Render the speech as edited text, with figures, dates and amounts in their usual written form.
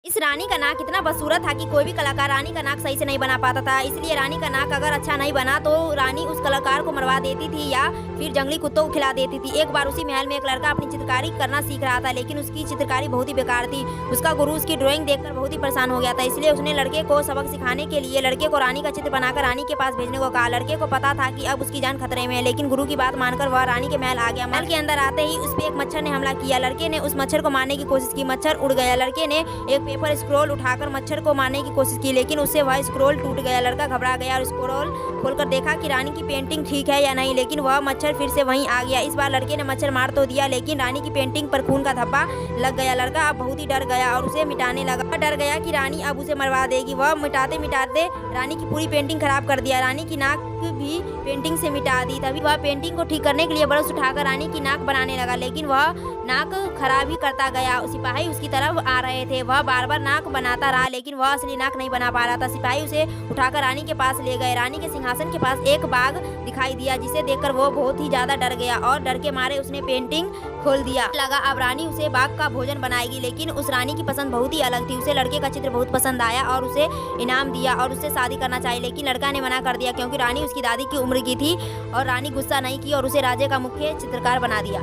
इस रानी का नाक इतना बदसूरत था कि कोई भी कलाकार रानी का नाक सही से नहीं बना पाता था। इसलिए रानी का नाक अगर अच्छा नहीं बना तो रानी उस कलाकार को मरवा देती थी या फिर जंगली कुत्तों को खिला देती थी। एक बार उसी महल में एक लड़का अपनी चित्रकारी करना सीख रहा था, लेकिन उसकी चित्रकारी बहुत ही बेकार थी। उसका गुरु उसकी ड्राइंग देखकर बहुत ही परेशान हो गया था। इसलिए उसने लड़के को सबक सिखाने के लिए लड़के को रानी का चित्र बनाकर रानी के पास भेजने को कहा। लड़के को पता था कि अब उसकी जान खतरे में है, लेकिन गुरु की बात मानकर वह रानी के महल आ गया। महल के अंदर आते ही उस पर एक मच्छर ने हमला किया। लड़के ने उस मच्छर को मारने की कोशिश की, मच्छर उड़ गया। लड़के ने एक पेपर स्क्रॉल उठाकर मच्छर को मारने की कोशिश की, लेकिन उससे वह स्क्रॉल टूट गया। लड़का घबरा गया और स्क्रॉल खोलकर देखा कि रानी की पेंटिंग ठीक है या नहीं, लेकिन वह मच्छर फिर से वहीं आ गया। इस बार लड़के ने मच्छर मार तो दिया, लेकिन रानी की पेंटिंग पर खून का धब्बा लग गया। लड़का अब बहुत ही डर गया और उसे मिटाने लगा। वह डर गया कि रानी अब उसे मरवा देगी। वह मिटाते मिटाते रानी की पूरी पेंटिंग खराब कर दिया। रानी की नाक भी पेंटिंग से मिटा दी। तभी वह पेंटिंग को ठीक करने के लिए ब्रश उठाकर रानी की नाक बनाने लगा, लेकिन वह नाक खराब ही करता गया। सिपाही उसकी तरफ आ रहे थे। वह बार बार नाक बनाता रहा, लेकिन वह असली नाक नहीं बना पा रहा था। सिपाही उसे उठाकर रानी के पास ले गए। रानी के सिंहासन के पास एक बाघ दिखाई दिया, जिसे देखकर वो बहुत ही ज्यादा डर गया और डर के मारे उसने पेंटिंग खोल दिया। लगा अब रानी उसे बाघ का भोजन बनाएगी, लेकिन उस रानी की पसंद बहुत ही अलग थी। उसे लड़के का चित्र बहुत पसंद आया और उसे इनाम दिया और उससे शादी करना चाहिए, लेकिन लड़का ने मना कर दिया क्योंकि रानी उसकी दादी की उम्र की थी और रानी गुस्सा नहीं की और उसे राज्य का मुख्य चित्रकार बना दिया।